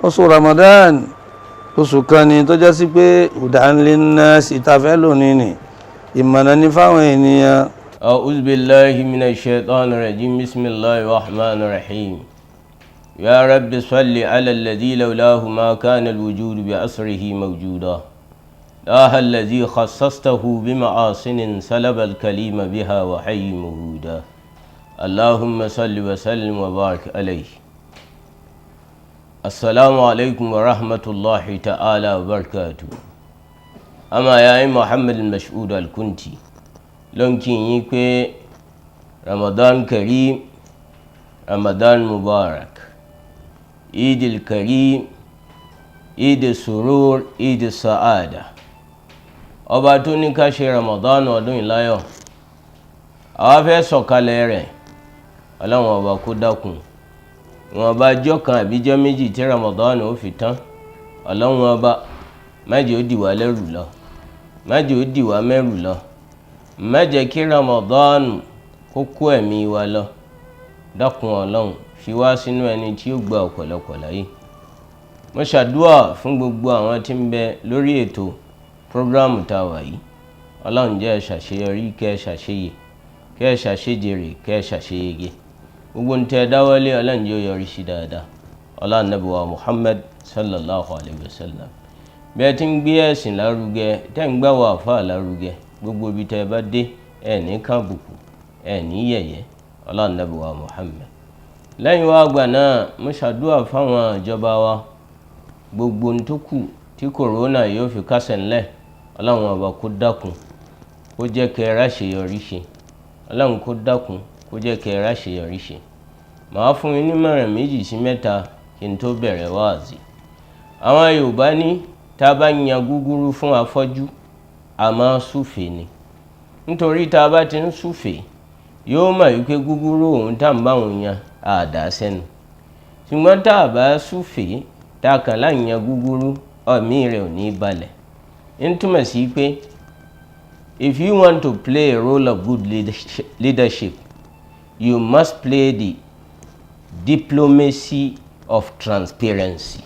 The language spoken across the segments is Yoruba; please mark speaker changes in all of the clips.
Speaker 1: oṣù Ramadan oṣù kan ni tó jásí pé hudan linnas ìtafẹ́ lónìí ni ìmọ̀nà ní fáwọn ènìyàn.
Speaker 2: أعوذ بالله من الشيطان الرجيم بسم الله الرحمن الرحيم يا رب صل على الذي لولاه ما كان الوجود بأسره موجودا الله الذي خصصته بمعاصن سلب الكليم بها وحي مهودا اللهم صل وسلم وبارك عليه. السلام عليكم ورحمة الله تعالى وبركاته. أما يا محمد المشهود الكنتي لنكين يكي رمضان كريم رمضان مبارك عيد الكريم عيد السرور عيد السعادة. ọba tó ní ká ṣe Ramadan ọdún ìláyọ̀ àwa fẹ́ sọ̀kalẹ̀ rẹ̀ ọlọ́run ọba kó dákun wọn bá jọ́ kan àbíjọ́ méjì tí Ramadan ó fi tán ọlọ́run ọba má jẹ́ ó dì wá lẹ́rù lọ má jẹ́ ó dì wá mẹ́rù lọ má jẹ́ kí Ramadan kó kó ẹ̀mí wa lọ dákun ọlọ́run fi wá sínú ẹni tí ó gba ọ̀pọ̀lọpọ̀ láyé. mo ṣàdúà fún gbogbo àwọn tí ń bẹ lórí ètò prógrámù tá a wà yìí ọlọ́run jẹ́ ẹ ṣàṣeyọrí kẹ́ ẹ ṣàṣeyè kẹ́ ẹ ṣàṣejèrè kẹ́ ẹ ṣàṣeyege gbogbo ń tẹ́ ẹ dáwọ́lé ọlọ́run jẹ́ ó yọrí sí dáadáa ọlá Ànábì wa Muhammad sallallahu alayhi wa sallam. bí ẹ ti ń gbé ẹ̀sìn lárugẹ tẹ́ ń gbà wà fà lárugẹ gbogbo ibi tẹ́ ẹ bá dé ẹ ní kábùkù ẹ ní yẹ̀yẹ́ ọlá Ànábì wa Muhammad. lẹ́yìn wá àgbà náà mo ṣàdúrà fáwọn ìjọba wa gbogbo ń tó kù tí kòrónà yóò fi kásẹ̀ ńlẹ̀ ọlọ́run ọba kó dákun kó jẹ́ kẹ́ ẹ ráṣeyọrí ṣe ọlọ́run kó dákun kó jẹ́ kẹ́ ẹ ráṣeyọrí ṣe. màá fún yín ní mọ̀ràn méjì sí mẹ́ta kí n tó bẹ̀rẹ̀ wáàzì. àwọn Yorùbá ní tá a bá yan gúgúrú fún afọ́jú a máa súfèé ni nítorí tá a bá ti ń súfèé yóò mọ̀ wípé gúgúrú òun tá à ń bá òun yan àdá sẹ́nu ṣùgbọ́n tá a bá súfèé tá a kàn láì yan gúgúrú ọ̀mí rẹ̀ ò ní balẹ̀. ń túmọ̀ sí pé if you want to play a role of good leadership you must play the diplomacy of transparency.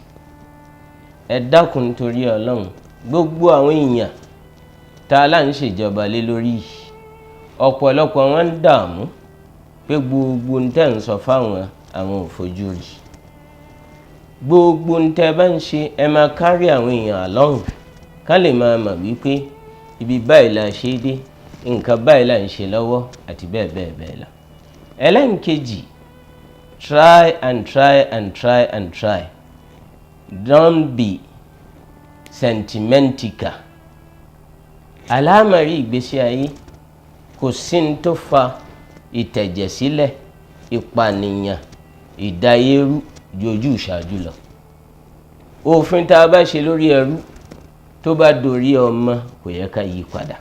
Speaker 2: ẹ dákun nítorí ọlọ́run gbogbo àwọn èèyàn tá a là ń ṣèjọba lé lórí ọ̀pọ̀lọpọ̀ wọn ń dààmú pé gbogbo ń tẹ̀ ń sọ fáwọn àwọn ò fojú rí gbogbo ń tẹ́ bá ń ṣe ẹ máa kárí àwọn èèyàn along ká lè máa mọ̀ wípé ibi báyìí la ṣe dé nǹkan báyìí la ń ṣe lọ́wọ́ àti bẹ́ẹ̀ bẹ́ẹ̀ bẹ́ẹ̀ lọ. ẹlẹ́nkejì try and try and try and try don't be sentimental. àlámọ̀rí ìgbésí ayé kò sí ní tó fa ìtẹ̀jẹ̀sílẹ̀ ìpànìyàn ìdáyérú jojú ìṣáájú lọ. òfin tá a bá ṣe lórí ẹrú tó bá dorí ọmọ kò yẹ ká yí padà.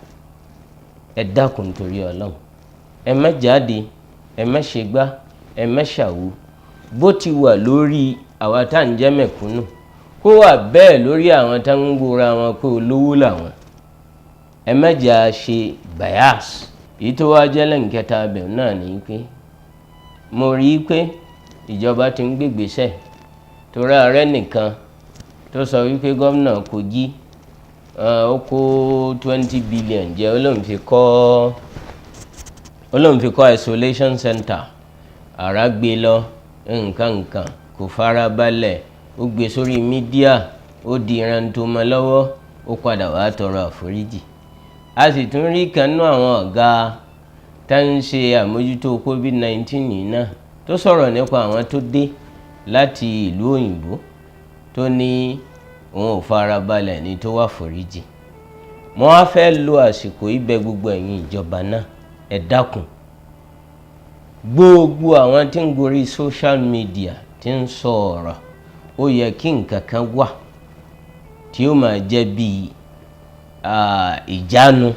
Speaker 2: ẹ dákun torí ọlọ́run ẹ má jáde ẹ má ṣe gbá ẹ má ṣàwo bó ti wà lórí àwa tá à ń jẹ́ mẹ̀kúnnù kó wà bẹ́ẹ̀ lórí àwọn tá ń gbóra wọn pé olówó làwọn. ẹ má jà ṣe bias. èyí tó wá jẹ́ lẹ́ǹkẹta abẹ̀ náà ni pé mo rí i pé ìjọba ti ń gbégbèsè torí ààrẹ nìkan tó sọ wípé gómìnà Kogi ó kó 20 billion jẹ́ olóhùn fi kọ́ isolation center àrà gbé lọ nǹkan kò fara balẹ̀ ó gbé sórí mídíà ó di ìran tó mọ́ lọ́wọ́ ó padà wá tọrọ àforíjì. a sì tún rí kan nú àwọn ọ̀gá tá ń ṣe àmójútó COVID-19 yìí náà tó sọ̀rọ̀ nípa àwọn tó dé láti ìlú òyìnbó tó ní òun ò fara balẹ̀ ní tó wà foríjì. mo wá fẹ́ lo àsìkò ibẹ̀ gbogbo ẹ̀yin ìjọba náà ẹ dákun gbogbo àwọn tí ń gorí social media tí ń sọ ọ̀rọ̀ ó yẹ kí nǹkan kan wà tí ó máa jẹ́ bí ìjánu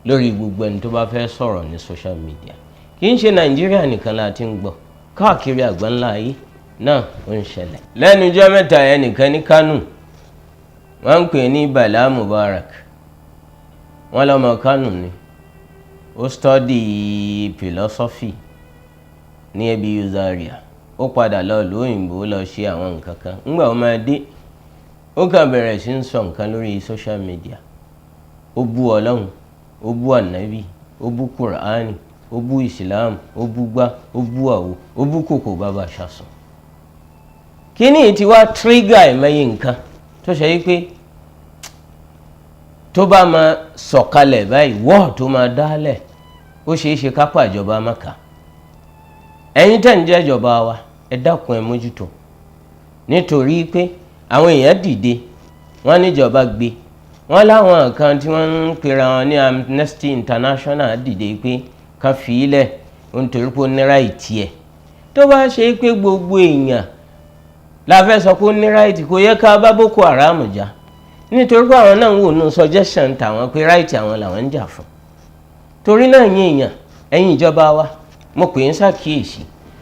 Speaker 2: lórí gbogbo ẹni tó bá fẹ́ sọ̀rọ̀ ní social media. kì í ṣe Nàìjíríà nìkan la ti ń gbọ́ káàkiri àgbáńlá ayé náà ó ń ṣẹlẹ̀. lẹ́nu ọjọ́ mẹ́ta ẹnìkan ní Kánò wọ́n ń pè ní Bala Mubarak wọ́n lọ́mọ Kánò ni ó study philosophy ní ABU Zaria ó padà lọ lóyìnbó lọ ṣe àwọn nǹkan kan ńgbà ó máa dé ó kàn bẹ̀rẹ̀ sí ń sọ nǹkan lórí social media ó bú Ọlọ́run ó bú ànábì ó bú Kùránì ó bú Islam ó bú gbá ó bú àwo ó bú kòkò bàbá ṣàṣùn. kíní ti wá trigger ìmọ̀ye nǹkan tó ṣe yí pé tó bá máa sọ̀kalẹ̀ báyìí wọ́ọ̀ tó máa dálẹ̀ ó ṣeé ṣe kápá ìjọba Mákà. ẹ̀yin tẹ̀ ń jẹ́ ìjọba wa ẹ dákun ẹ mójútó nítorí pé àwọn èèyàn dìde wọ́n níjọba gbé wọ́n láwọn kan tí wọ́n ń pera wọn ní Amnesty International dìde pé kan fi ilẹ̀ nítorí pé ó ní ráìtì ẹ̀. tó bá ṣe pé gbogbo èèyàn la fẹ́ sọ pé ó ní ráìtì kò yẹ ká bá Boko Haram jà nítorí pé àwọn náà ń wò nù suggestion tàwọn pé ráìtì àwọn làwọn ń jà fún. torí náà ẹ̀yin ìjọba wa mo pè ń ṣàkíyèsí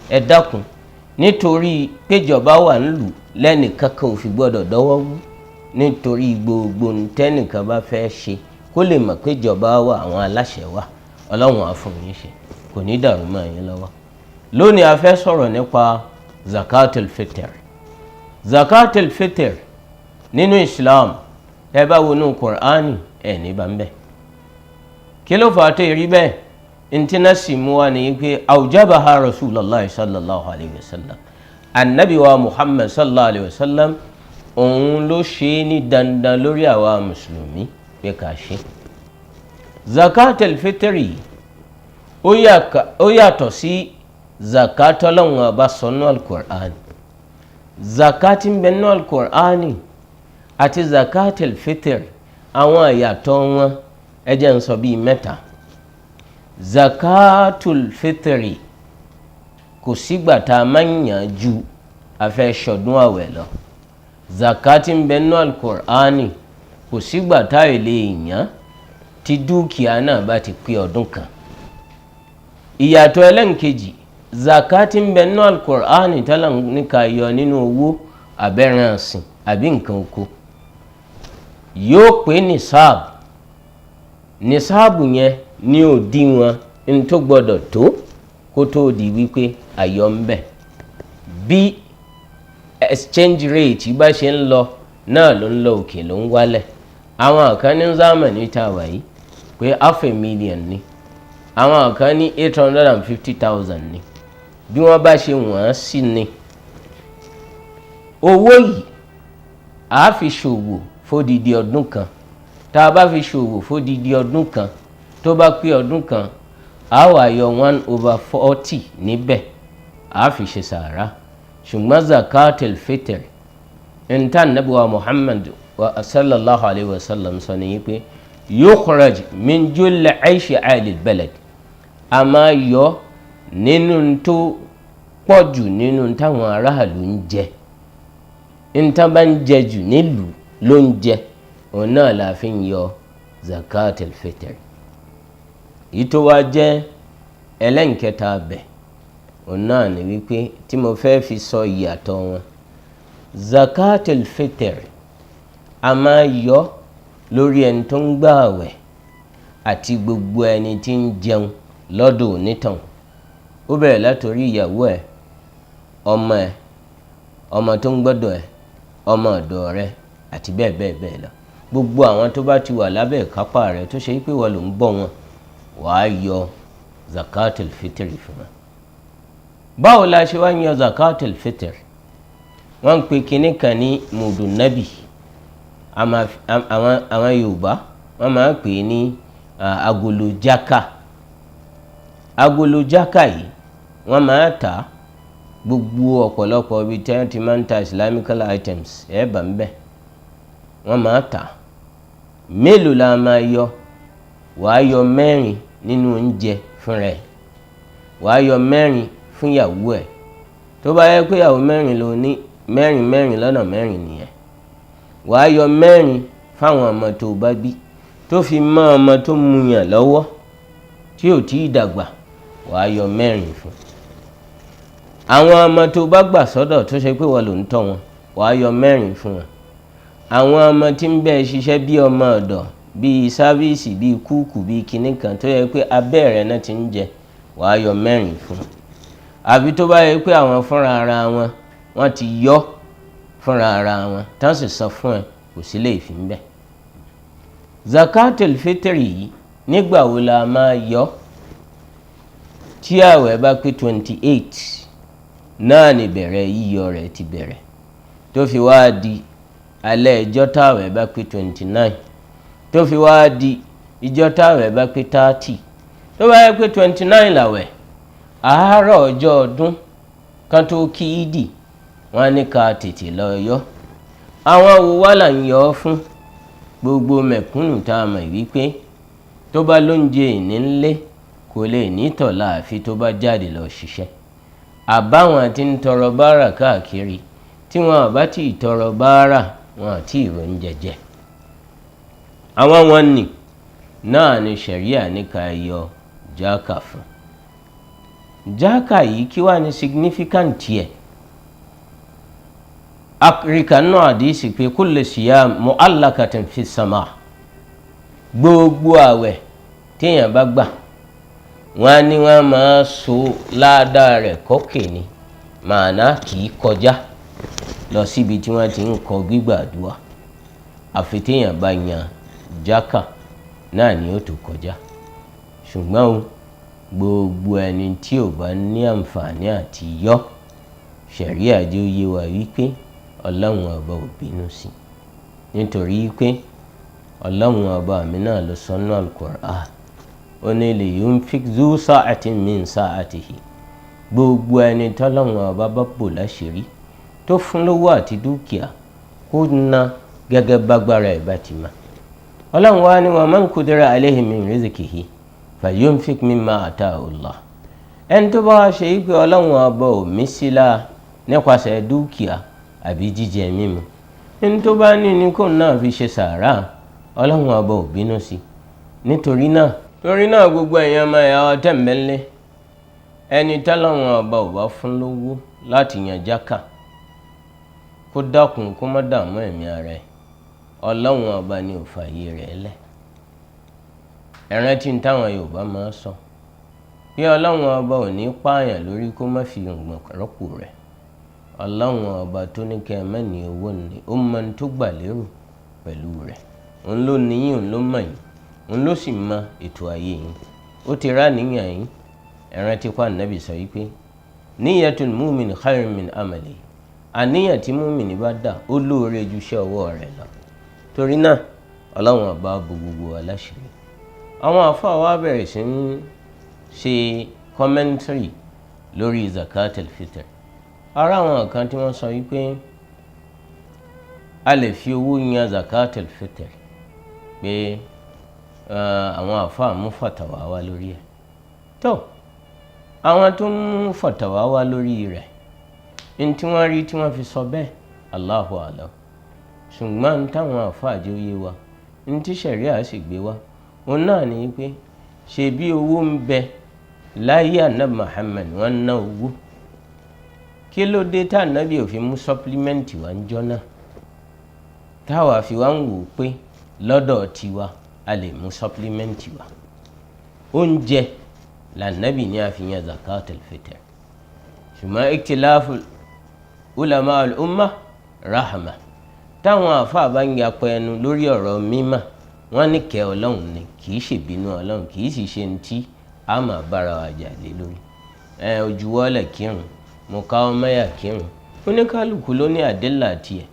Speaker 2: ẹ dákun nítorí péjọba wà ń lù lẹ́nìkankan ò fi gbọ́dọ̀ dọ́wọ́ wú nítorí gbogbo tẹ́nìkan bá fẹ́ ṣe kó lè mọ̀ péjọba wà àwọn aláṣẹ wà Ọlọ́run á fún yín ṣe kò ní dàrú mọ́ yín lọ́wọ́. lónìí a fẹ́ sọ̀rọ̀ nípa zakatul fitr. zakatul fitr nínú Islam ẹ bá wọnú Qur'ani ẹ̀ ní bá ń bẹ̀. kí ló fà á tó rí bẹ́ẹ̀ intina sì mú wa ní pé awjabaha Rasulullah sallallahu alayhi wa sallam annabi wa Muhammad sallallahu alayhi wa sallam òun ló ṣe ní dandan lórí àwa mùsùlùmí pé ká ṣe. zakatul fitri ó yàtọ̀ sí zakat Ọlọ́run ọba sọnù al-Qur'an. zakat ń bẹ nínú al-Qur'ani àti zakatul fitri àwọn ìyàtọ̀ wọn ẹ jẹ́ n sọ bíi mẹ́ta. zakatul fitri kò sígbà tá a máa ń yàn ju afẹ́ ṣọdún àwẹ̀ lọ. zakati ń bẹ nínú al-Qur'ani kò sígbà tá a lè yàn tí dúkìá náà bá ti pé ọdún kan. ìyàtọ̀ ẹlẹ́nkejì zakati ń bẹ nínú al-Qur'ani tọ́lá ní ká yọ nínú owó abẹ́rẹ́ ọ̀sìn àbí nǹkan oko yóò pé nisabu yẹn ní òdiwọ̀n ní tó gbọdọ̀ tó kó tó di wípé àyọ ń bẹ. bí exchange rate bá ṣe ń lọ náà ló ń lọ òkè ló ń wálẹ̀. àwọn kan ní zamani tá a wà yìí pé $500,000 ni àwọn kan ní 850,000 ni bí wọ́n bá ṣe wọ́n sí ni. owó yìí a fi ṣòwò fódìdí ọdún kan. tá a bá fi ṣòwò fódìdí ọdún kan tó bá pé ọdún kan a wá yọ 1/40 níbẹ̀ a fi ṣe sàárà. ṣùgbọ́n zakatul fitr intan nabuwa Muhammad sallallahu alayhi wa sallam sọ ní pé yukhraj min julli aishi alil balad a máa yọ nínú tó pọ̀ jù nínú táwọn aráàlú ń jẹ. nǹkan bá ń jẹ jù nílùú ló ń jẹ òun náà la fi ń yọ zakatul fitr. èyí tó wá jẹ́ ẹlẹ́nkẹta bẹ̀ òun náà ni wípé tí mo fẹ́ fi sọ ìyàtọ̀ wọn. zakatul fitr a máa yọ lórí ẹni tó ń gbààwẹ̀ àti gbogbo ẹni tí ń jẹun lọ́dọ̀ onítàn. ó bẹ̀rẹ̀ látòrí ìyàwó ẹ̀ ọmọ tó ń gbọ́dọ̀ ẹ̀ ọmọ ọ̀dọ̀ rẹ̀ àti bẹ́ẹ̀ bẹ́ẹ̀ bẹ́ẹ̀ lọ. gbogbo àwọn tó bá ti wà lábẹ́ ìkápá rẹ̀ tó ṣe pé wọ́n ló ń bọ́ wọn wàá yọ zakatul fitr fún wọn. báwo la ṣe wá ń yọ zakatul fitr? wọ́n ń pe kinní kan ní mudu nabi. àwọn Yorùbá wọ́n máa ń pè ní agolo jaka. agolo jaka yìí wọ́n máa ta gbogbo ọ̀pọ̀lọpọ̀ ibi tí wọ́n ti máa ń ta islamical items ẹ̀ bá ń bẹ̀ wọ́n máa ta. mélòó la máa yọ? wàá yọ 4 nínú oúnjẹ fún rẹ̀, wàá yọ 4 fún ìyàwó ẹ̀. tó bá yẹ pé ìyàwó 4 ló ní 4 lọ́nà 4 nìyẹn. wàá yọ 4 fáwọn ọmọ tó bá bí tó fi mọ́ ọmọ tó muyàn lọ́wọ́ tí ò tí ì dàgbà wàá yọ 4 fún. àwọn ọmọ tó bá gbà sọ́dọ̀ tó ṣe pé wọ́n ló ń tọ́ wọn wàá yọ 4 fún wọn. àwọn ọmọ tí ń bẹ́ẹ̀ ṣiṣẹ́ bí ọmọ ọ̀dọ̀ bíi sáfíìsì bíi kúùkù bíi kinní kan tó yẹ pé abẹ́ rẹ̀ náà ti ń jẹ wàá yọ 4 fún. àbí tó bá yẹ pé àwọn fúnra ara wọn wọ́n ti yọ fúnra ara wọn tán sì san fún ẹ kò sí lè fi ń bẹ̀. Zakatul fitri yìí nígbà wo la máa yọ? Tí àwẹ̀ bá pé 28 náà ni bẹ̀rẹ̀ yíyọ rẹ̀ ti bẹ̀rẹ̀ tó fi wá di alẹ́ ìjọ́ táwẹ̀ bá pé 29 tó fi wá di ìjọ́ táwẹ̀ bá pé 30 tó bá yẹ pé 29 làwẹ̀ àárọ̀ ọjọ́ ọdún kan tó kí ìdì wọ́n ní ká tètè lọ yọ. àwọn wo wá là ń yọ ọ́ fún? gbogbo mẹ̀kúnnù tá a mọ̀ wípé tó bá lóúnjẹ ìní ńlé kò lè nítọ̀lá àfi tó bá jáde lọ ṣiṣẹ́. àbáwọn tí ń tọrọ báárà káàkiri tí wọn bá tí ì tọrọ báárà wọn àti ìròyìn jẹ. àwọn wọn nì náà ni ṣẹ̀ríà ní ká yọ jákà fún. jákà yìí kí wá ní significant yẹ? àríkà náà àdìsí pé kullu siyam mu'allaqatin fi sama. gbogbo àwẹ̀ téèyàn bá gbà wọ́n ní wọ́n máa so ládàá rẹ̀ kókè ni, màánà kì í kọjá lọ síbi tí wọ́n ti ń kọ gbígbàdúrà. àfi téèyàn bá yan jákà náà ni ó tó kọjá. ṣùgbọ́n o gbogbo ẹni tí ò bá ní àǹfààní àti yọ, ṣẹ̀ríà jẹ́ ó yé wa wípé ọlọ́run ọba ò bínú sí, nítorí pé ọlọ́run ọba mi náà ló sọ nínú Al-Qur'an, ó ní li yunfiq zu sa'atin min sa'atihi. gbogbo ẹni tọ́lọ́run ọba bá bò láṣìírí tó fún lówó àti dúkìá kó ná gẹ́gẹ́ bágbára ẹ̀ bá ti mọ̀. ọlọ́run wá ní wa man qudira alayhi min rizqihi falyunfiq mimma ataahu Allah. ẹni tó bá wá ṣe wípé ọlọ́run ọba ò mí sílá nípasẹ̀ dúkìá àbí jíjẹ mímu, ẹni tó bá ní kó náà fi ṣe sàárà, ọlọ́run ọba ò bínú sí. nítorí náà gbogbo èèyàn máa yà ọ́ tẹ̀m̀bẹ̀lẹ̀ ẹni tọ́lọ́run ọba ò bá fún lówó láti yan jákà kó dákun kó má dààmú ẹ̀mí ara ẹ̀. ọlọ́run ọba ni ò fààyè rẹ̀ lẹ̀. ẹ̀rán tí ń táwọn Yorùbá máa sọ pé ọlọ́run ọba ò ní pààyàn lórí kó má fi ògbọ̀n rọ́pò rẹ̀. ọlọ́run ọba tó ní kẹ́ ẹ mẹ́ni owó ni ó mọ ní tó gbà lérò pẹ̀lú rẹ̀. òun ló níyìn, òun ló mọ̀ yín, òun ló sì mọ ètò ayé yín. ó ti rá níyàn yín. ẹ̀rán tí kọ́ Ànábì sọ wípé níyàtul mu'min khairun min amali. àníyàn tí múmìnì bá dà ó lóore ju iṣẹ́ ọwọ́ rẹ̀ lọ. torí náà ọlọ́run ọba bo gbogbo wa láṣìírí. àwọn àfáà wa bẹ̀rẹ̀ sí ń ṣe kọ́mẹ́ntìrì lórí zakatul fitr. ara àwọn kan tí wọ́n sọ wípé a lè fi owó yan zakatul fitr, pé àwọn àfáà mú fàtàwá wá lórí ẹ̀. tó àwọn tó mú fàtàwá wá lórí rẹ̀ ní tí wọ́n rí tí wọ́n fi sọ bẹ́ẹ̀, Allahu a'lam. ṣùgbọ́n táwọn àfáà jẹ́ òye wa, ní tí ṣẹ̀ríà sì gbé wá, òun náà ni pé ṣe bí owó ń bẹ láyé Ànábì Muhammad wọ́n ná owó. kí ló dé tá Ànábì ò fi mú supplement wá ń jọ náà táwa fi wá ń wò pé lọ́dọ̀ tiwa a lè mú supplement wá? oúnjẹ l'Ànábì ní a fi yan zakatul fitr. ṣùgbọ́n ikhtilafu ulama al-umma rahma. táwọn àfáà bá ń yapa ẹnu lórí ọ̀rọ̀ mímọ́, wọ́n ní kẹ́ ọlọ́run ni, kì í ṣèbínú ọlọ́run, kì í sì ṣe ní tí a máa bára wa jà lé lórí. ojúwọ́lẹ̀ kírun, mọ̀káwọ́mẹ́yà kírun, oníkálukú ló ní àdélà tiẹ̀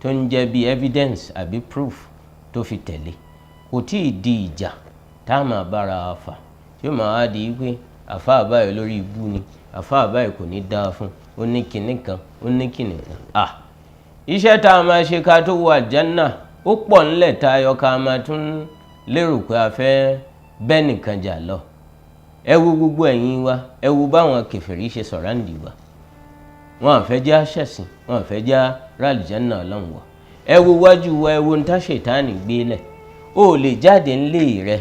Speaker 2: tó ń jẹ́ bí evidence àbí proof tó fi tẹ̀lé. kò tí ì di ìjà tá a máa bára wa fà tí ó máa wá di pé àfáà báyìí lórí ibú ni, àfáà báyìí kò ní dáa fún, ó ní kinní kan, ó ní kinní kan. iṣẹ́ tá a máa ṣe ká tó wọ àjánà ó pọ̀ ńlẹ̀ tá a yọ ká máa tún lérò pé a fẹ́ bẹ́ nìkan jà lọ. ẹ wo gbogbo ẹ̀yin wa, ẹ wo báwọn kèfèrí ṣe sọ̀ráǹdì wa. wọn àfẹ́ jẹ́ àṣẹ̀sìn, wọn àfẹ́ jẹ́ ràlìjánà ọlọ́run wa. ẹ wo wájú wa, ẹ wo ní tá ṣètánì gbélẹ̀. ó lè jáde ńlé rẹ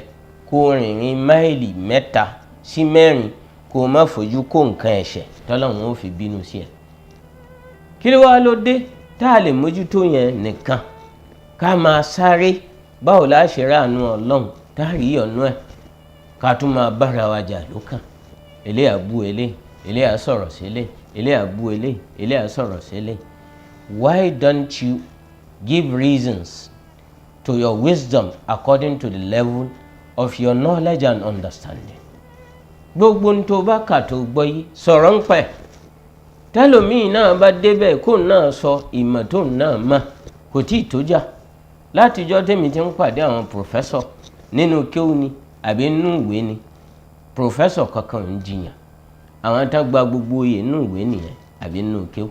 Speaker 2: kó rìnrìn máìlì 3 sí 4 kó má fojú kó nǹkan ẹ̀ṣẹ̀ tọ́lọ́run ó fi bínú sí ẹ. kí ló wá ló dé tá a lè mójútó yẹn nìkan ká máa sáré báwo la ṣe ráàánú ọlọ́run tá a rí ọ̀nà ẹ̀ ká tún máa bára wa jà lókàn. eléyà bú elé, eléyà sọ̀rọ̀ sílẹ̀, eléyà bú eléyìí, eléyà sọ̀rọ̀ sílẹ̀. Why don't you give reasons to your wisdom according to the level of your knowledge and understanding? Gbogbo ń tó bá kà tó gbọ́ yìí sọ̀rọ̀ ń pẹ́. Tẹ́lòmíì náà bá débẹ̀ kó náà sọ ìmọ̀ tó náà mọ̀ kò tí ì tó jà. Látijọ́ tèmi ti ń pàdé àwọn pòfẹ́sọ̀ nínú kéwú ni àbí nínú ìwé ni, pòfẹ́sọ̀ kankan ń jiyàn. Àwọn tá gba gbogbo oyè nínú ìwé nìyẹn àbí nínú kéwú.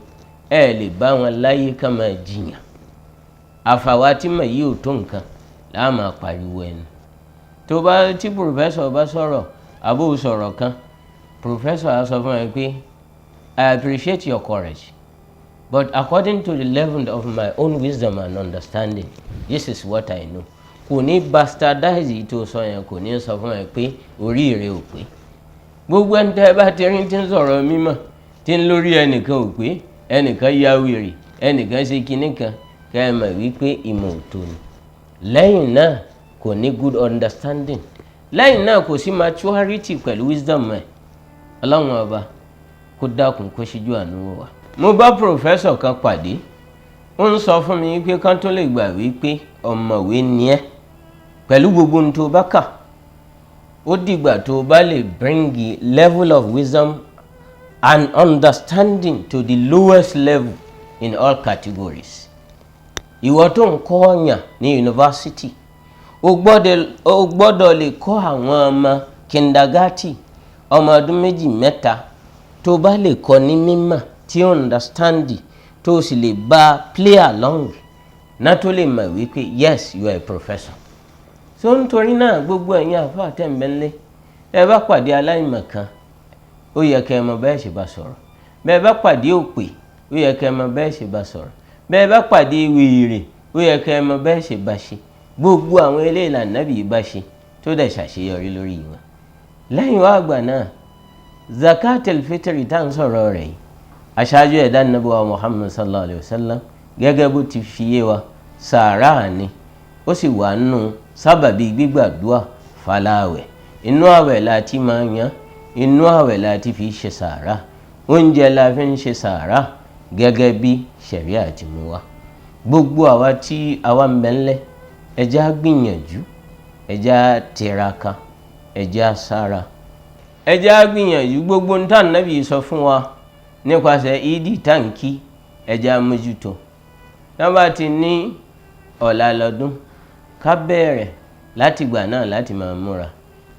Speaker 2: Ẹ lè bá wọn láyé ká máa jiyàn. Àfàwà tí mà yìí ò tó nǹkan láà máa pariwo ẹnu. Tó bá tí pòfẹ́sọ̀ bá sọ̀rọ̀ àbó sọ̀rọ̀ kan, pòfẹ́sọ̀ á sọ fún ẹ pé I appreciate your courage, but according to the level of my own wisdom and understanding, this is what I know. Kò ní bastardize tó sọ yẹn, kò ní sọ fún ẹ pé orí rẹ ò pé. Gbogbo ẹni tẹ́ bá ti rí tí ń sọ̀rọ̀ mímọ́ tí ń lórí ẹnìkan ò pé, ẹnìkan ya wèrè, ẹnìkan ṣe kinní kan, kẹ́ ẹ mọ̀ wípé ìmọ̀ ò tó ni. Lẹ́yìn náà kò ní good understanding. Lẹ́yìn náà kò sí maturity pẹ̀lú wisdom ẹ̀. Ọlọ́run ọba kó dákun kó ṣíjú àánú wa. Mo bá pòfẹ́sọ̀ kan pàdé, ó ń sọ fún mi pé kán tó lè gbà wípé ọ̀mọ̀wé ni ẹ́ pẹ̀lú gbogbo ohun tó bá kà, ó dìgbà tó bá lè bring the level of wisdom and understanding to the lowest level in all categories. Ìwọ tó ń kọ́ ọ̀yàn ní yunifásitì, o gbọ́dọ̀ lè kọ́ àwọn ọmọ kindergarten ọmọ ọdún 2-3 tó bá lè kọ́ ní mímọ̀ tí ó understand tó sì lè bá play along náà tó lè mọ̀ wípé yes you are a professor. So nítorí náà gbogbo ẹ̀yin àfáà tẹ̀m̀bẹ̀lẹ̀ ẹ bá pàdé aláìmọ̀ kan ó yẹ kẹ́ ẹ mọ̀ bẹ́ẹ̀ ṣe bá sọ̀rọ̀. Bẹ́ẹ̀ bá pàdé òpè ó yẹ kẹ́ ẹ mọ̀ bẹ́ẹ̀ ṣe bá sọ̀rọ̀. Bẹ́ẹ̀ bá pàdé wèrè ó yẹ kẹ́ ẹ mọ̀ bẹ́ẹ̀ ṣe bá ṣe. Gbogbo àwọn eléyìí l'Ànábì bá ṣe tó dẹ̀ ṣàṣeyọrí lórí wọn. Lẹ́yìn wá àgbà náà zakat al-fitr tá ń sọ̀rọ̀ rẹ̀ yìí, aṣáájú ẹ̀dá Ànábì wa Muhammad sallallahu alayhi wa sallam gẹ́gẹ́ bó ti fi yé wa sàárà ni, ó sì wà nù sábàbí gbígbàdúà fàlàwẹ̀. Inú àwẹ̀ la ti máa yan, inú àwẹ̀ la ti fi ṣe sàárà, oúnjẹ la fi ń ṣe sàárà gẹ́gẹ́ bí ṣẹ̀ríà ti mú wa. Gbogbo àwa tí àwa ń bẹ́ńlẹ̀ ẹjá gbìyànjú, ẹjá tiraka, ẹjá sára, ẹjá gbìyànjú gbogbo ń tàn Nábì sọ fún wa nípasẹ̀ ìdí tàǹkì ẹjá mójútó. Wọ́n bá ti ní ọ̀la lọ́dún ká bẹ̀rẹ̀ láti gbà náà láti máa múra.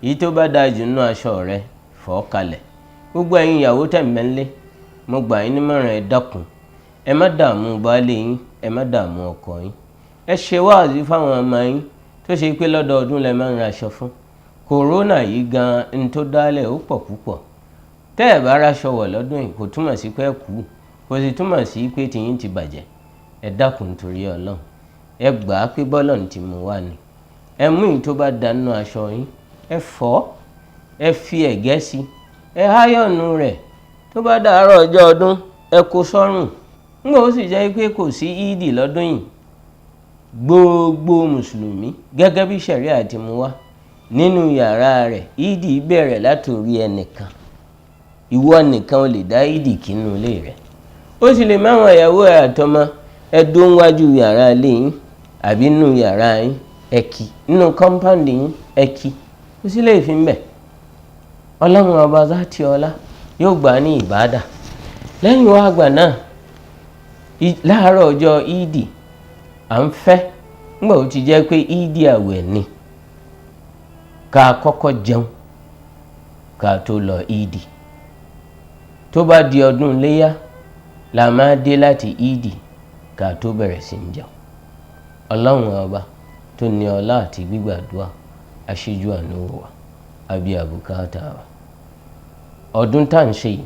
Speaker 2: Èyí tó bá dáa jù nínú aṣọ rẹ fọ̀ kalẹ̀. Gbogbo ẹ̀yin ìyàwó tẹ̀m̀bẹ̀lẹ̀ mo gbà yín nímọ̀ràn ẹ dákun, ẹ má dààmú baálé yín, ẹ má dààmú ọkọ yín. Ẹ ṣe wáàzí fáwọn ọmọ yín tó ṣe pé lọ́dọọdún lẹ máa ń raṣọ fún. Kòrónà yìí gan n tó dálẹ̀ ó pọ̀ púpọ̀. Tẹ́ ẹ̀ bá raṣọ wọ̀ lọ́dún yìí kò túmọ̀ sí pé ẹ kú, kò sì túmọ̀ sí pé tiyín ti bàjẹ́. Ẹ dákun torí Ọlọ́run, ẹ gbà á pé bọ́lọ̀ ti mú wá ni. Ẹ mú ìyí tó bá dánú aṣọ yín, ẹ fọ̀, ẹ fi ẹ̀gẹ́ sí, ẹ háyọ̀nù rẹ̀. Tó bá dàárọ̀ ọjọ́ ọdún ẹ kó sọ́rùn. Nígbà ó sì jẹ́ pé kò sí ìdí lọ́dún yìí, gbogbo mùsùlùmí gẹ́gẹ́ bí ṣẹ̀ríà ti mú wá nínú yàrá rẹ̀ ìdí bẹ̀rẹ̀ látòrí ẹnìkan. Ìwọ nìkan ò lè dá ìdí kínú ilé rẹ̀. Ó sì lè máwọn ìyàwó ẹ̀ àtọmọ ẹ dó wájú yàrá ilé yín àbí nínú yàrá yín ẹ kí, nínú kọ́mpáǹdì yín ẹ kí. Ó sì lè fi ń bẹ̀. Ọlọ́run ọba záti ọlá yóò gbà ní ìbádà. Lẹ́yìn wá àgbà náà láàárọ̀ ọjọ́ ìdí à ń fẹ́ nígbà ó ti jẹ́ pé ìdí àwẹ̀ ni ká kọ́kọ́ jẹun ká tó lọ ìdí. Tó bá di ọdún léyá la máa dé láti ìdí ká tó bẹ̀rẹ̀ sí ń jẹun. Ọlọ́run ọba tó ní ọlá àti gbígbàdúà aṣíjú àánú wa àbí àbùkátà wa. Ọdún tá ń ṣe yìí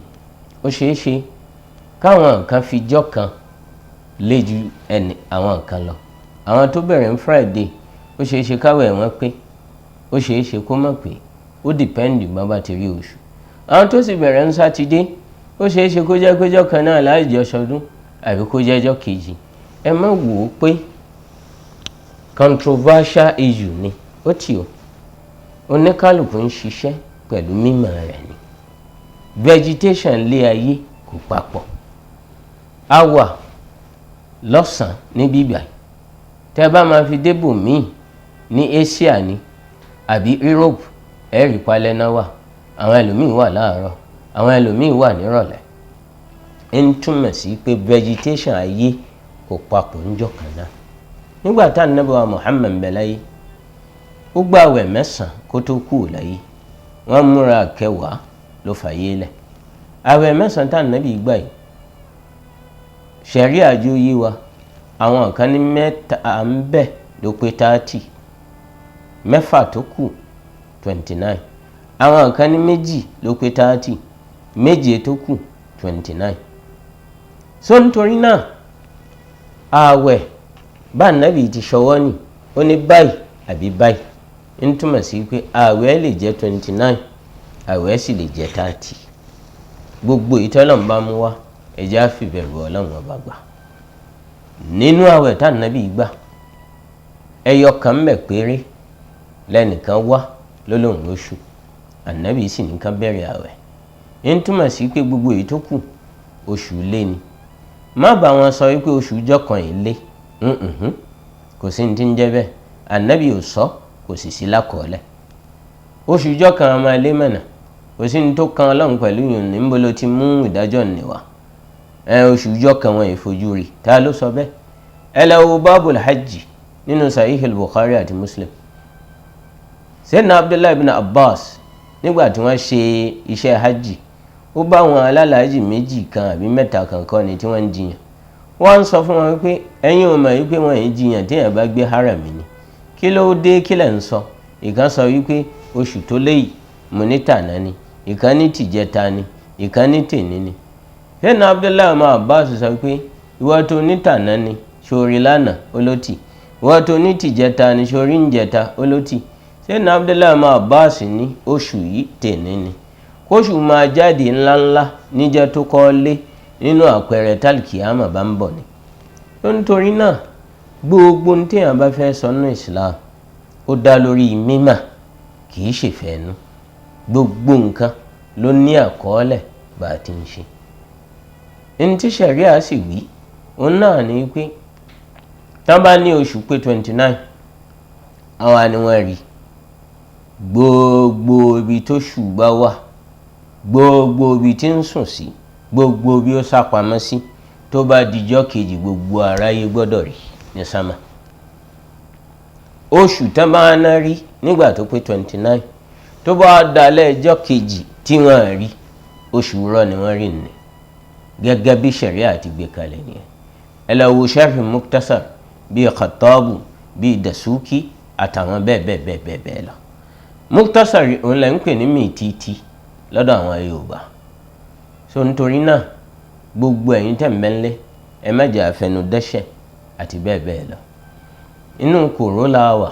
Speaker 2: ó ṣeé ṣe káwọn nǹkan fi jọ́ kan lé ju àwọn nǹkan lọ. Àwọn tó bẹ̀rẹ̀ ní Friday ó ṣeé ṣe káwẹ̀ wọ́n pé, ó ṣeé ṣe kó má pé, ó dìpẹ́ndì bá ti rí oṣù. Àwọn tó sì bẹ̀rẹ̀ ní Sátidé ó ṣeé ṣe kó jẹ́ péjọ́ kan náà láì jọ ṣọdún àbí kó jẹ́ ọjọ́ kejì. Ẹ má wò ó pé controversial issue ni, ó tì ó oníkálùkù ń ṣiṣẹ́ pẹ̀lú mímọ̀ rẹ̀ ni. vegetation lé ayé kò papọ̀. A wà lọ́sàn ní bíbà tẹ́ bá máa fi débò míì ní Asia ni àbí Europe ẹ̀rì palẹ̀ náà wà, àwọn ẹlòmíì wà láàárọ̀, àwọn ẹlòmíì wà nírọ̀lẹ́. ń túmọ̀ sí pé vegetation ayé kò papọ̀ níjọ́ kan náà. nígbà tá Ànábì wa Muhammad bẹ láyé ó gbààwẹ̀ 9 kó tó kú láyé, wọ́n múra 10 ló fàyè lẹ̀. àwẹ̀ 9 tá Ànábì gbà yìí ṣẹ̀rí àjò yé wa, àwọn kan ní 3 ń bẹ ló pé 30, 6 tó kù 29, àwọn kan ní 2 ló pé 30, 7 tó kù 29. so nítorí náà ààwẹ̀ bá Ànábì ti ṣọwọ́ ni ó ní báyìí àbí báyìí, ń túmọ̀ sí pé ààwẹ̀ lè jẹ́ 29, ààwẹ̀ sì lè jẹ́ 30. gbogbo ìtọ́lọ́run bá mú wá ẹjẹ́ á fi bẹ̀rù Ọlọ́run ọba gbà. nínú ààwẹ̀ tá Ànábì gbà ẹyọ kan mbẹ̀ péré lẹ́nìkan wá lólóhùn lóṣù, Ànábì sì ní ká bẹ̀rẹ̀ ààwẹ̀. ń túmọ̀ sí pé gbogbo èyí tó kù oṣù lé ni. má bá wọn sọ wípé oṣù jọkàn yìí lé, kò sí ní tí ń jẹ́ bẹ́ẹ̀, Ànábì ò sọ, kò sì sí lákọọ́lẹ̀. oṣù jọkàn ọmọ ilé mẹ́nà, kò sí ní tó kan Ọlọ́run pẹ̀lú yìí, ní níbo ló ti mú ìdájọ́ nìwà. oṣù jọkàn wọn ìfojú rí, ta ló sọ bẹ́ẹ̀? ẹ lọ wo Babul Hajj nínú Sahih al-Bukhari àti Muslim. Sayyidina Abdullah ibn Abbas nígbà tí wọ́n ṣe iṣẹ́ hajj, ó bá wọn alálàájì 2 kan àbí 3 kan kọ́ ni tí wọ́n ń jiyàn. wọ́n ń sọ fún wọn pé ẹ̀yin ò mọ̀ wípé wọ́n yìí jiyàn téèyàn bá gbé harami ni, kí ló dé, kí lẹ̀ ń sọ? ìkan sọ wípé oṣù tó lé yìí mo ní tàná ni, ìkan ní tìjẹta ni, ìkan ní tèní ni. Sayyidina Abdullah ibn Abbas sọ pé ìwọ tó ní tàná ni ṣorí lánàá olótì, ìwọ tó ní tìjẹta ni ṣorí ń jẹta olótì. Sayyidina Abdullah ibn Abbas ní oṣù yìí tèní ni, kóṣù máa jáde ńláńlá níjẹ́ tó kọ́ lé nínú àpẹẹrẹ tálkìámà bá ń bọ̀ ni. nítorí náà gbogbo ní téèyàn bá fẹ́ sọ nínú Islam ó dá lórí mímà, kì í ṣèfẹ́nu. gbogbo nǹkan ló ní àkọọ́lẹ̀ bá a ti ń ṣe. ní tí ṣẹ̀ríà sì wí òun náà ni pé tán bá ní oṣù pé 29, àwa ni wọ́n rí gbogbo ibi tó ṣù bá wà, gbogbo ibi tí ń sùn sí, gbogbo bí ó sápamọ́ sí, tó bá dijọ́ kejì gbogbo aráyé gbọ́dọ̀ rí ní sámà. oṣù tán bá ná rí nígbà tó pé 29, tó bá dalẹ̀ ọjọ́ kejì tí wọ́n rí, oṣù rọ̀ ni wọ́n rí ni, gẹ́gẹ́ bí ṣẹ̀ríà ti gbé kalẹ̀ nìyẹn. ẹ lọ wo Sharh Mukhtasar bíi Khattabu bíi Dasuki àtàwọn bẹ́ẹ̀ lọ. Mukhtasar òun lẹ́ ń pè ní mìtìtì lọ́dọ̀ àwọn Yorùbá. so nítorí náà gbogbo ẹ̀yin tẹ̀ ń bẹ́ńlẹ̀ ẹ má jẹ́ àfẹnudẹ́ṣẹ̀ àti bẹ́ẹ̀ lọ. inú kòró la wà,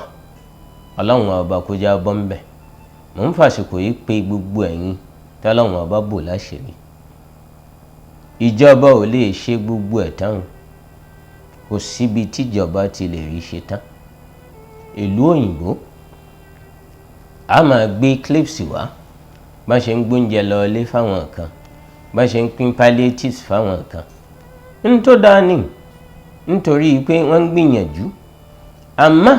Speaker 2: Ọlọ́run ọba kó já bọ́ ń bẹ̀. mò ń fàṣìkò yìí pé gbogbo ẹ̀yin tọ́lọ́run ọba bò láṣìírí. ìjọba ò lè ṣe gbogbo ẹ̀ tán, kò síbi tíjọba ti lè rí ṣe tán. ìlú òyìnbó a máa gbé clips wá, bá ṣe ń gbóúnjẹ lọ ilé fáwọn kan, bá ṣe ń pín palliatives fáwọn kan. ń tó dáa ní nítorí pé wọ́n ń gbìyànjú. àmọ́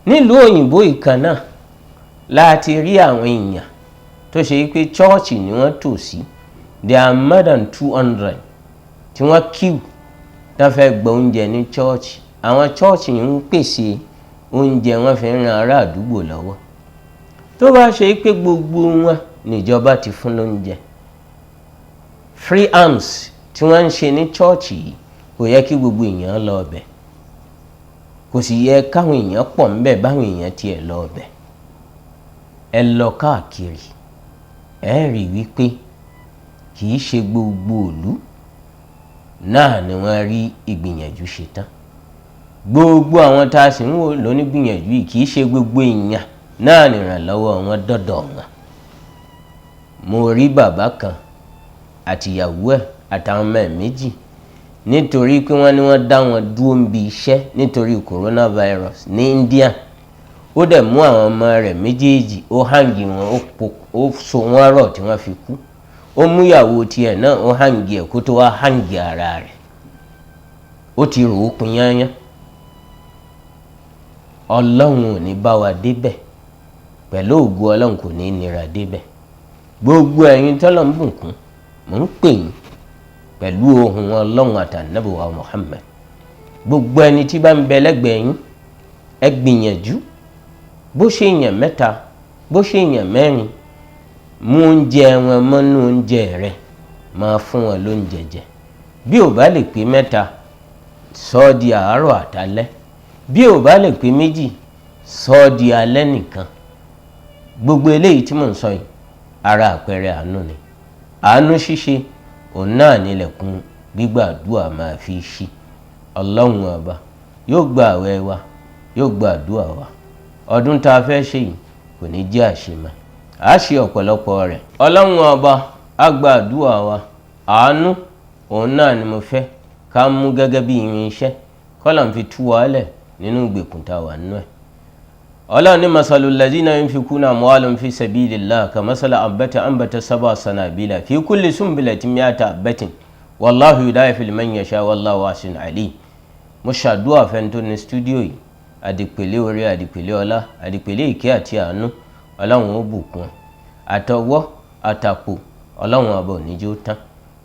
Speaker 2: nílùú òyìnbó ìkan náà láti rí àwọn èèyàn tó ṣe pé chọ́ọ̀chì ni wọ́n tò sí, there are more than 200 tí wọ́n queue tó fẹ́ gba oúnjẹ ní chọ́ọ̀chì. àwọn chọ́ọ̀chì ń pèsè oúnjẹ, wọ́n fi ń ran ará àdúgbò lọ́wọ́. tó bá ṣe pé gbogbo wọn níjọba ti fún lóúnjẹ, free arms tí wọ́n ń ṣe ní chọ́ọ̀chì yìí, kò yẹ kí gbogbo èèyàn lọ ọbẹ̀, kò sì yẹ káwọn èèyàn pọ̀ ńbẹ̀ báwọn èèyàn tiẹ̀ lọ ọbẹ̀. ẹ lọ káàkiri ẹ rí wípé kì í ṣe gbogbo ìlú náà ni wọ́n rí ìgbìyànjú ṣe tán. gbogbo àwọn tá a sì ń wò lóní gbìyànjú yìí, kì í ṣe gbogbo èèyàn náà nìrànlọ́wọ́ wọn dọ́dọ̀ wọn. mo rí bàbá kan àtìyàwó ẹ̀ àtàwọn ọmọ ẹ̀ 2 nítorí pé wọ́n ní wọ́n dá wọn dúró ń bi iṣẹ́ nítorí coronavirus ní India. ó dẹ̀ mú àwọn ọmọ rẹ̀ méjèèjì, ó hàngì wọn, ó so wọ́n rọ̀ tí wọ́n fi kú. ó mú ìyàwó tiẹ̀ náà ó hàǹgì ẹ̀ kó tó wá hàǹgì ara rẹ̀ ó ti rò ó pin yányán. Ọlọ́run ò ní bá wa débẹ̀, pẹ̀lú ògo Ọlọ́run kò ní nira débẹ̀. Gbogbo ẹ̀yin tọ́lọ̀ ń bùnkún mò ń pè yín pẹ̀lú ohùn Ọlọ́run àtànábì wa Muhammad. Gbogbo ẹni tí bá ń bẹ lẹ́gbẹ̀ẹ́ yín ẹ gbìyànjú, bó ṣe èèyàn mẹ́ta bó ṣe èèyàn mẹ́rin, mú oúnjẹ wọn mọ́nú oúnjẹ rẹ, máa fún wọn lóúnjẹ jẹ. Bí ò bá lè pé mẹ́ta, sọ ọ́ di àárọ̀ àtàlẹ́. Bí ò bá lè pé méjì, sọ ọ́ di alẹ́ nìkan. Gbogbo eléyìí tí mò ń sọ yìí ara àpẹẹrẹ àánú ni. Àánú ṣíṣe òun náà nílẹ̀kùn gbígbàdúà máa fi ṣí. Ọlọ́run ọba yóò gba àwẹ̀ wa, yóò gba àdúà wa. Ọdún tá a fẹ́ ṣe yìí kò ní jẹ́ àṣemọ́, a ṣe ọ̀pọ̀lọpọ̀ rẹ̀. Ọlọ́run ọba á gba àdúà wa. Àánú òun náà ni mo fẹ́ ká mú gẹ́gẹ́ bí irinṣẹ́ kọ́lá ń fi tú wa lẹ̀ nínú ìgbèkùn tá a wà nínú ẹ̀. Ọlọ́run ní masalul ladhina yunfikuna amwalahum fi sabilillah kamasali habbatin anbatat sab'a sanabila fi kulli sunbulatin mi'atu habbatin wallahu yudaifu liman yasha wallahu wasi'un alim. Mo ṣàdúà fẹ́ni tó ní stúdíò yìí, àdìpèlé orí, àdìpèlé ọlá, àdìpèlé ìkẹ́ àti àánú, Ọlọ́run ó bùkún àtọwọ́ àtàpò, Ọlọ́run ọba ò ní jẹ́ ó tán.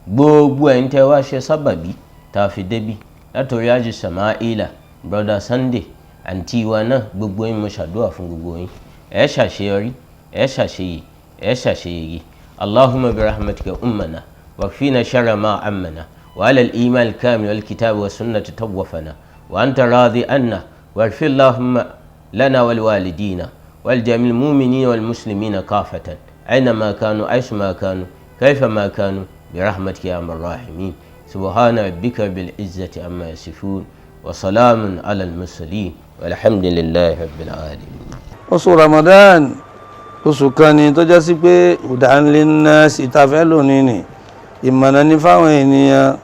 Speaker 2: Gbogbo ẹ̀yin tẹ́ wá ṣe sábàbí tá a fi débí, látòrí Haji Sama'ila, brother Sunday, àǹtí wa náà, gbogbo yín mo ṣàdúrà fún gbogbo yín. Ẹ ṣàṣeyọrí, ẹ ṣàṣeyè, ẹ ṣàṣeyege. Allahumma bi rahmatika ummana wakfina sharra ma ammana wa ala al-iman al-kamil wal kitab wa sunnati tawafana wa anta radi anna waghfir Allahumma lana wal walidina wal jami'il mu'minina wal muslimina kafatan aynama kanu aysma kanu kayfama kanu bi rahmatika ya arhamar rahimin. Subhana rabbika bil izzati amma yasifun wa salamun ala al-mursalin walhamdulillahi rabbil alamin.
Speaker 1: Oṣù Ramadan oṣù kan ni tó já sí pé hudan linnas ìtafẹ́ lónìí ni ìmọ̀nà ní fáwọn ènìyàn